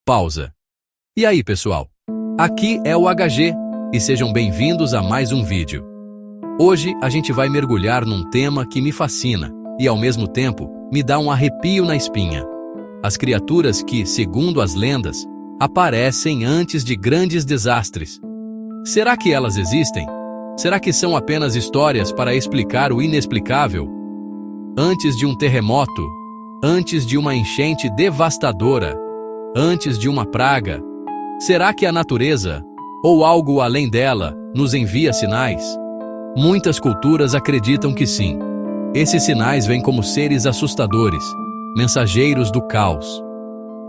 pausa. E aí, pessoal? Aqui é o HG e sejam bem-vindos a mais um vídeo. Hoje a gente vai mergulhar num tema que me fascina e, ao mesmo tempo, me dá um arrepio na espinha. As criaturas que, segundo as lendas, aparecem antes de grandes desastres. Será que elas existem? Será que são apenas histórias para explicar o inexplicável? Antes de um terremoto, antes de uma enchente devastadora, antes de uma praga, será que a natureza, ou algo além dela, nos envia sinais? Muitas culturas acreditam que sim. Esses sinais vêm como seres assustadores, mensageiros do caos.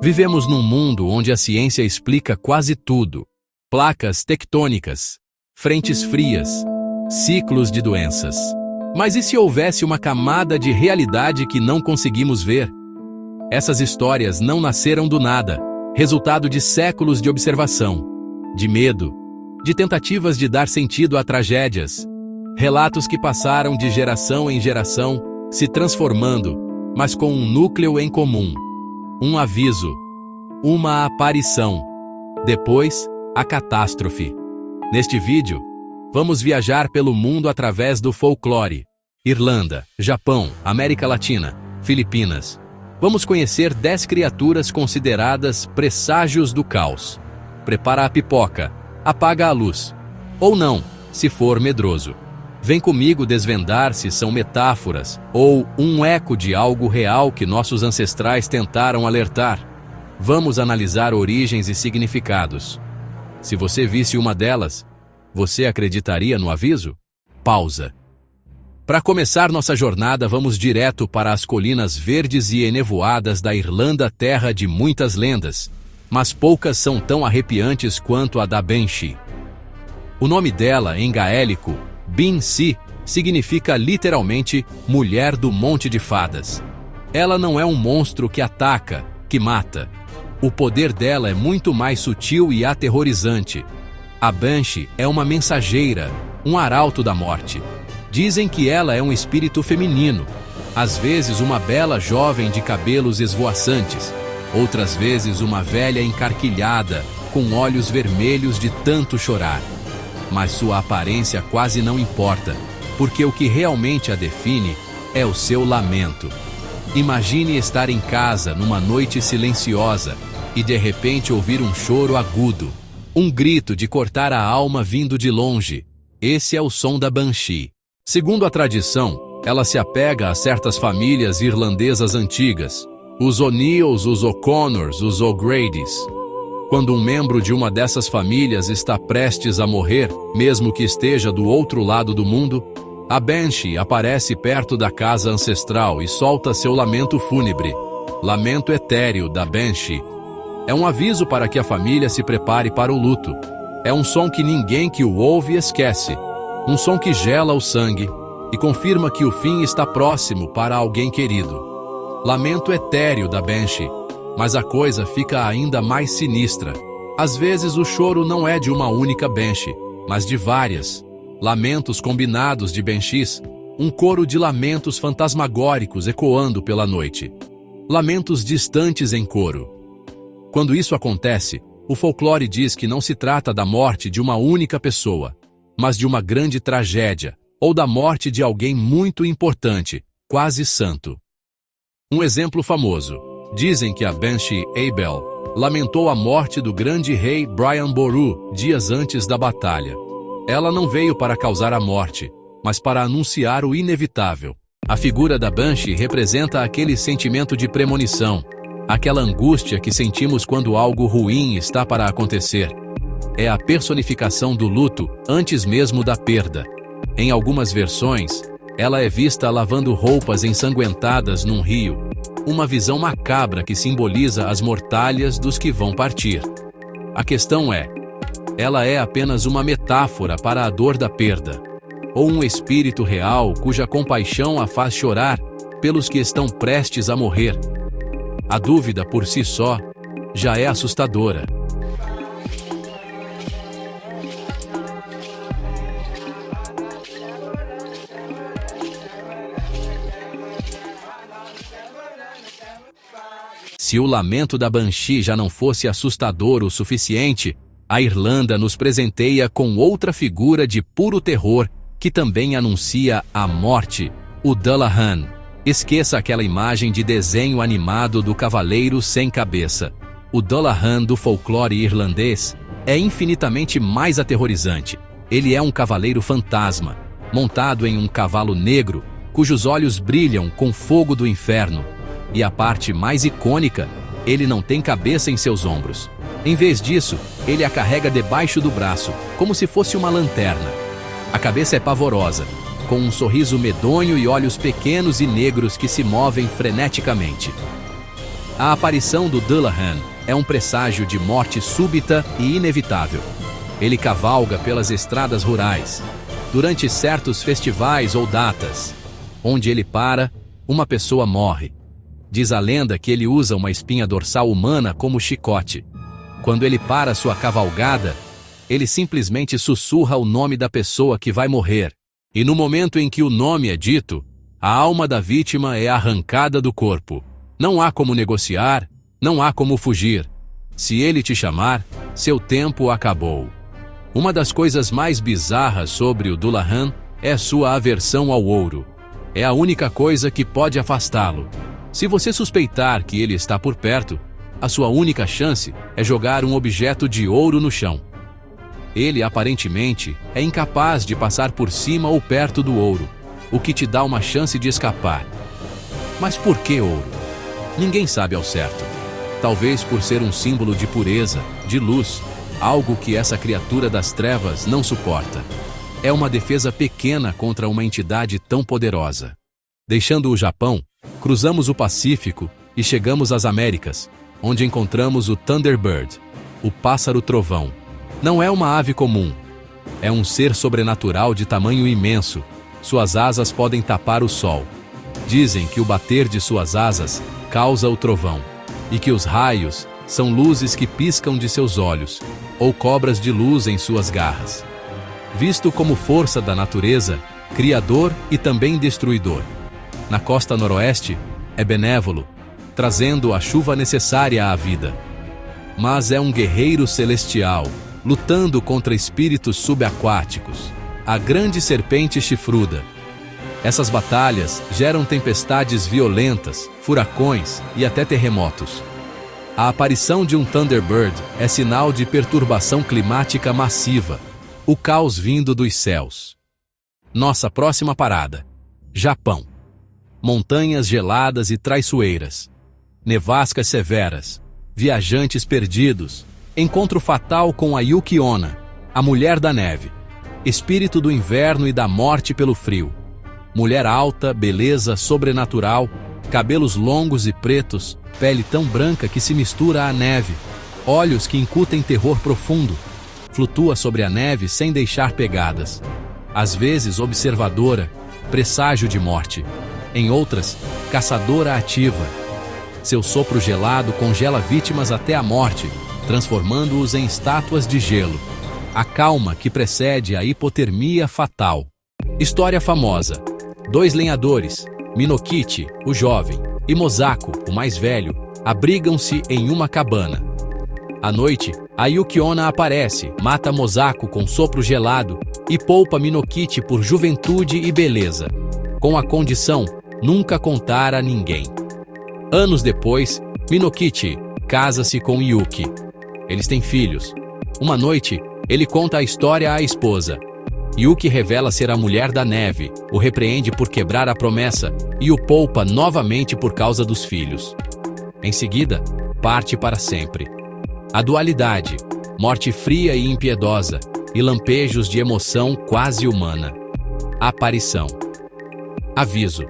Vivemos num mundo onde a ciência explica quase tudo: placas tectônicas, frentes frias, ciclos de doenças. Mas e se houvesse uma camada de realidade que não conseguimos ver? Essas histórias não nasceram do nada, resultado de séculos de observação, de medo, de tentativas de dar sentido a tragédias. Relatos que passaram de geração em geração, se transformando, mas com um núcleo em comum. Um aviso, uma aparição, depois a catástrofe. Neste vídeo, vamos viajar pelo mundo através do folclore. Irlanda, Japão, América Latina, Filipinas. Vamos conhecer 10 criaturas consideradas presságios do caos. Prepara a pipoca, apaga a luz. Ou não, se for medroso. Vem comigo desvendar se são metáforas ou um eco de algo real que nossos ancestrais tentaram alertar. Vamos analisar origens e significados. Se você visse uma delas, você acreditaria no aviso? Pausa. Para começar nossa jornada, vamos direto para as colinas verdes e enevoadas da Irlanda, terra de muitas lendas, mas poucas são tão arrepiantes quanto a da Banshee. O nome dela, em gaélico, Bin-Si, significa literalmente mulher do monte de fadas. Ela não é um monstro que ataca, que mata. O poder dela é muito mais sutil e aterrorizante. A Banshee é uma mensageira, um arauto da morte. Dizem que ela é um espírito feminino, às vezes uma bela jovem de cabelos esvoaçantes, outras vezes uma velha encarquilhada, com olhos vermelhos de tanto chorar. Mas sua aparência quase não importa, porque o que realmente a define é o seu lamento. Imagine estar em casa numa noite silenciosa e de repente ouvir um choro agudo, um grito de cortar a alma vindo de longe. Esse é o som da Banshee. Segundo a tradição, ela se apega a certas famílias irlandesas antigas, os O'Neills, os O'Connors, os O'Gradys. Quando um membro de uma dessas famílias está prestes a morrer, mesmo que esteja do outro lado do mundo, a Banshee aparece perto da casa ancestral e solta seu lamento fúnebre. Lamento etéreo da Banshee. É um aviso para que a família se prepare para o luto. É um som que ninguém que o ouve esquece. Um som que gela o sangue e confirma que o fim está próximo para alguém querido. Lamento etéreo da Banshee. Mas a coisa fica ainda mais sinistra. Às vezes o choro não é de uma única Banshee, mas de várias. Lamentos combinados de Banshees, um coro de lamentos fantasmagóricos ecoando pela noite. Lamentos distantes em coro. Quando isso acontece, o folclore diz que não se trata da morte de uma única pessoa, mas de uma grande tragédia, ou da morte de alguém muito importante, quase santo. Um exemplo famoso. Dizem que a Banshee Abel lamentou a morte do grande rei Brian Boru dias antes da batalha. Ela não veio para causar a morte, mas para anunciar o inevitável. A figura da Banshee representa aquele sentimento de premonição, aquela angústia que sentimos quando algo ruim está para acontecer. É a personificação do luto antes mesmo da perda. Em algumas versões, ela é vista lavando roupas ensanguentadas num rio, uma visão macabra que simboliza as mortalhas dos que vão partir. A questão é, ela é apenas uma metáfora para a dor da perda, ou um espírito real cuja compaixão a faz chorar pelos que estão prestes a morrer? A dúvida por si só já é assustadora. Se o lamento da Banshee já não fosse assustador o suficiente, a Irlanda nos presenteia com outra figura de puro terror que também anuncia a morte, o Dullahan. Esqueça aquela imagem de desenho animado do cavaleiro sem cabeça. O Dullahan do folclore irlandês é infinitamente mais aterrorizante. Ele é um cavaleiro fantasma, montado em um cavalo negro, cujos olhos brilham com fogo do inferno. E a parte mais icônica, ele não tem cabeça em seus ombros. Em vez disso, ele a carrega debaixo do braço, como se fosse uma lanterna. A cabeça é pavorosa, com um sorriso medonho e olhos pequenos e negros que se movem freneticamente. A aparição do Dullahan é um presságio de morte súbita e inevitável. Ele cavalga pelas estradas rurais, durante certos festivais ou datas. Onde ele para, uma pessoa morre. Diz a lenda que ele usa uma espinha dorsal humana como chicote. Quando ele para sua cavalgada, ele simplesmente sussurra o nome da pessoa que vai morrer. E no momento em que o nome é dito, a alma da vítima é arrancada do corpo. Não há como negociar, não há como fugir. Se ele te chamar, seu tempo acabou. Uma das coisas mais bizarras sobre o Dullahan é sua aversão ao ouro. É a única coisa que pode afastá-lo. Se você suspeitar que ele está por perto, a sua única chance é jogar um objeto de ouro no chão. Ele, aparentemente, é incapaz de passar por cima ou perto do ouro, o que te dá uma chance de escapar. Mas por que ouro? Ninguém sabe ao certo. Talvez por ser um símbolo de pureza, de luz, algo que essa criatura das trevas não suporta. É uma defesa pequena contra uma entidade tão poderosa. Deixando o Japão, cruzamos o Pacífico e chegamos às Américas, onde encontramos o Thunderbird, o pássaro-trovão. Não é uma ave comum. É um ser sobrenatural de tamanho imenso. Suas asas podem tapar o sol. Dizem que o bater de suas asas causa o trovão, e que os raios são luzes que piscam de seus olhos, ou cobras de luz em suas garras. Visto como força da natureza, criador e também destruidor. Na costa noroeste, é benévolo, trazendo a chuva necessária à vida. Mas é um guerreiro celestial, lutando contra espíritos subaquáticos, a grande serpente chifruda. Essas batalhas geram tempestades violentas, furacões e até terremotos. A aparição de um Thunderbird é sinal de perturbação climática massiva, o caos vindo dos céus. Nossa próxima parada: Japão. Montanhas geladas e traiçoeiras, nevascas severas, viajantes perdidos, encontro fatal com a Yuki-onna, a mulher da neve, espírito do inverno e da morte pelo frio. Mulher alta, beleza sobrenatural, cabelos longos e pretos, pele tão branca que se mistura à neve, olhos que incutem terror profundo, flutua sobre a neve sem deixar pegadas. Às vezes observadora, presságio de morte. Em outras, caçadora ativa. Seu sopro gelado congela vítimas até a morte, transformando-os em estátuas de gelo. A calma que precede a hipotermia fatal. História famosa: 2 lenhadores, Minokichi, o jovem, e Mosako, o mais velho, abrigam-se em uma cabana. À noite, a Yuki-onna aparece, mata Mosako com sopro gelado e poupa Minokichi por juventude e beleza, com a condição nunca contar a ninguém. Anos depois, Minokichi casa-se com Yuki. Eles têm filhos. Uma noite, ele conta a história à esposa. Yuki revela ser a mulher da neve, o repreende por quebrar a promessa e o poupa novamente por causa dos filhos. Em seguida, parte para sempre. A dualidade, morte fria e impiedosa, e lampejos de emoção quase humana. Aparição. Aviso: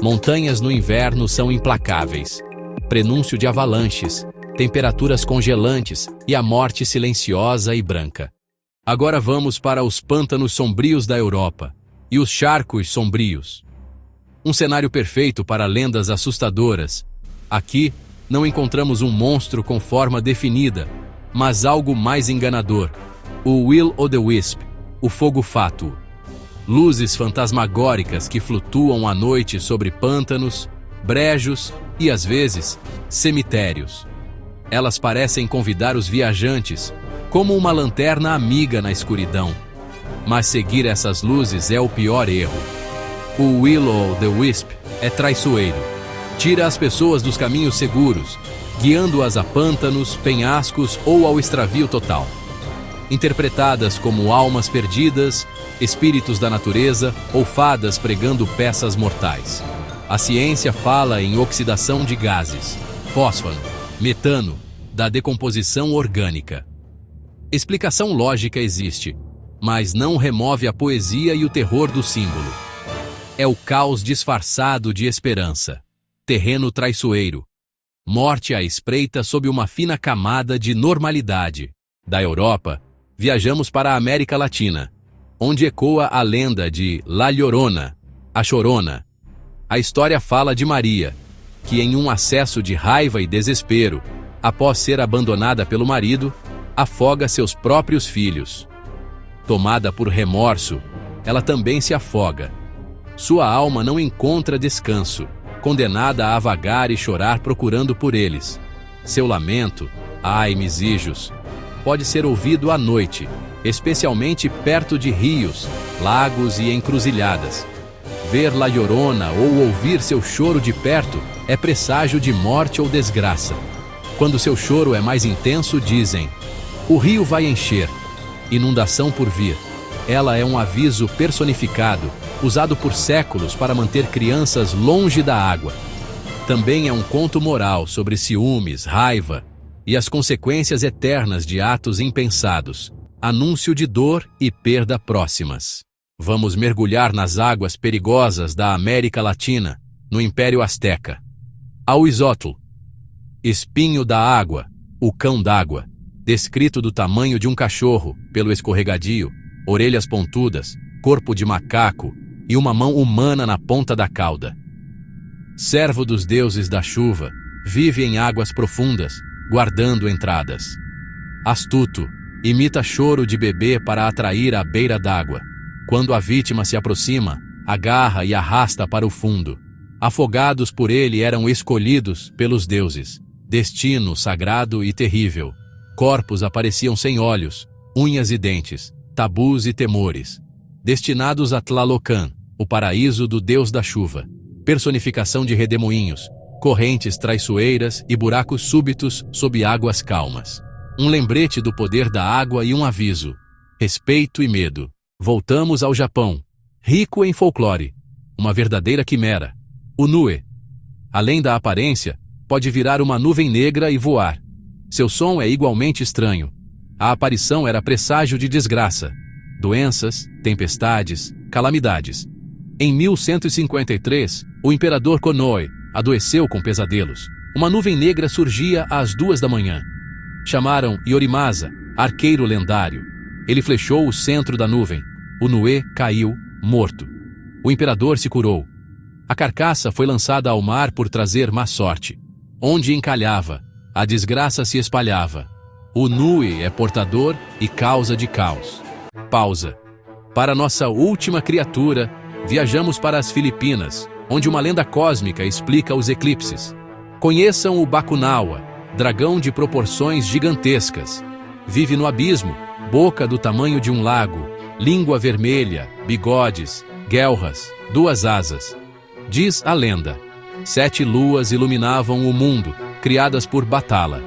montanhas no inverno são implacáveis. Prenúncio de avalanches, temperaturas congelantes e a morte silenciosa e branca. Agora vamos para os pântanos sombrios da Europa e os charcos sombrios. Um cenário perfeito para lendas assustadoras. Aqui, não encontramos um monstro com forma definida, mas algo mais enganador: o Will-o'-the-Wisp, o fogo fátuo. Luzes fantasmagóricas que flutuam à noite sobre pântanos, brejos e, às vezes, cemitérios. Elas parecem convidar os viajantes, como uma lanterna amiga na escuridão. Mas seguir essas luzes é o pior erro. O Will-o'-the-Wisp é traiçoeiro. Tira as pessoas dos caminhos seguros, guiando-as a pântanos, penhascos ou ao extravio total. Interpretadas como almas perdidas, espíritos da natureza ou fadas pregando peças mortais. A ciência fala em oxidação de gases, fósforo, metano, da decomposição orgânica. Explicação lógica existe, mas não remove a poesia e o terror do símbolo. É o caos disfarçado de esperança. Terreno traiçoeiro. Morte à espreita sob uma fina camada de normalidade. Da Europa, viajamos para a América Latina, onde ecoa a lenda de La Llorona, a Chorona. A história fala de Maria, que em um acesso de raiva e desespero, após ser abandonada pelo marido, afoga seus próprios filhos. Tomada por remorso, ela também se afoga. Sua alma não encontra descanso, condenada a vagar e chorar procurando por eles. Seu lamento, ai misijos, pode ser ouvido à noite, especialmente perto de rios, lagos e encruzilhadas. Ver La Llorona ou ouvir seu choro de perto é presságio de morte ou desgraça. Quando seu choro é mais intenso, dizem: o rio vai encher, inundação por vir. Ela é um aviso personificado, usado por séculos para manter crianças longe da água. Também é um conto moral sobre ciúmes, raiva e as consequências eternas de atos impensados, anúncio de dor e perda próximas. Vamos mergulhar nas águas perigosas da América Latina, no Império Azteca. Auizotl, espinho da água, o cão d'água, descrito do tamanho de um cachorro, pelo escorregadio, orelhas pontudas, corpo de macaco e uma mão humana na ponta da cauda. Servo dos deuses da chuva, vive em águas profundas, guardando entradas. Astuto, imita choro de bebê para atrair à beira d'água. Quando a vítima se aproxima, agarra e arrasta para o fundo. Afogados por ele eram escolhidos pelos deuses. Destino sagrado e terrível. Corpos apareciam sem olhos, unhas e dentes, tabus e temores. Destinados a Tlalocan, o paraíso do deus da chuva. Personificação de redemoinhos, correntes traiçoeiras e buracos súbitos sob águas calmas. Um lembrete do poder da água e um aviso. Respeito e medo. Voltamos ao Japão, rico em folclore, uma verdadeira quimera. O Nue, além da aparência, pode virar uma nuvem negra e voar. Seu som é igualmente estranho. A aparição era presságio de desgraça, doenças, tempestades, calamidades. Em 1153, o imperador Konoe adoeceu com pesadelos. Uma nuvem negra surgia às 2 da manhã. Chamaram Yorimasa, arqueiro lendário. Ele flechou o centro da nuvem. O Nue caiu, morto. O imperador se curou. A carcaça foi lançada ao mar por trazer má sorte. Onde encalhava, a desgraça se espalhava. O Nue é portador e causa de caos. Pausa. Para nossa última criatura, viajamos para as Filipinas, onde uma lenda cósmica explica os eclipses. Conheçam o Bakunawa, dragão de proporções gigantescas. Vive no abismo, boca do tamanho de um lago, língua vermelha, bigodes, guelras, 2 asas. Diz a lenda: 7 luas iluminavam o mundo, criadas por Bathala.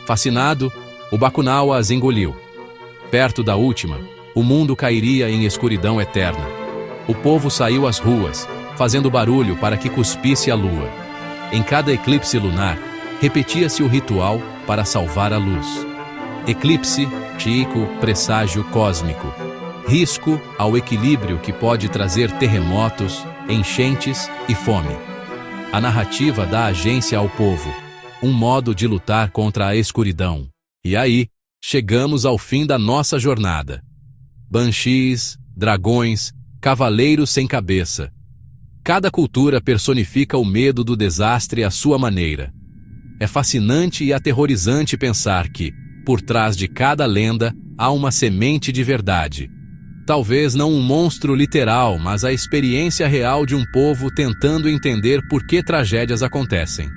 Fascinado, o Bakunawa as engoliu. Perto da última, o mundo cairia em escuridão eterna. O povo saiu às ruas, fazendo barulho para que cuspisse a lua. Em cada eclipse lunar, repetia-se o ritual para salvar a luz. Eclipse, Chico, presságio cósmico. Risco ao equilíbrio que pode trazer terremotos, enchentes e fome. A narrativa dá agência ao povo, um modo de lutar contra a escuridão. E aí, chegamos ao fim da nossa jornada. Banshees, dragões, cavaleiros sem cabeça. Cada cultura personifica o medo do desastre à sua maneira. É fascinante e aterrorizante pensar que, por trás de cada lenda, há uma semente de verdade. Talvez não um monstro literal, mas a experiência real de um povo tentando entender por que tragédias acontecem.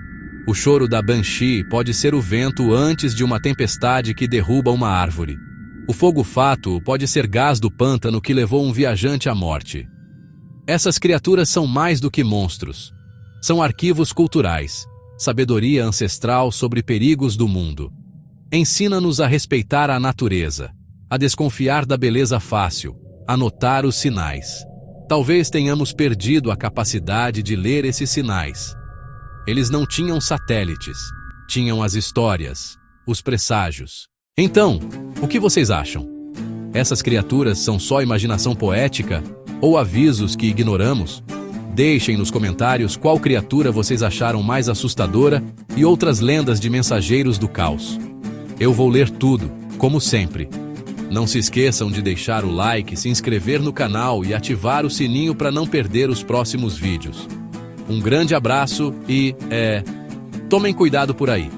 O choro da Banshee pode ser o vento antes de uma tempestade que derruba uma árvore. O fogo fato pode ser gás do pântano que levou um viajante à morte. Essas criaturas são mais do que monstros. São arquivos culturais, sabedoria ancestral sobre perigos do mundo. Ensina-nos a respeitar a natureza, a desconfiar da beleza fácil, a notar os sinais. Talvez tenhamos perdido a capacidade de ler esses sinais. Eles não tinham satélites, tinham as histórias, os presságios. Então, o que vocês acham? Essas criaturas são só imaginação poética ou avisos que ignoramos? Deixem nos comentários qual criatura vocês acharam mais assustadora e outras lendas de mensageiros do caos. Eu vou ler tudo, como sempre. Não se esqueçam de deixar o like, se inscrever no canal e ativar o sininho para não perder os próximos vídeos. Um grande abraço e, tomem cuidado por aí.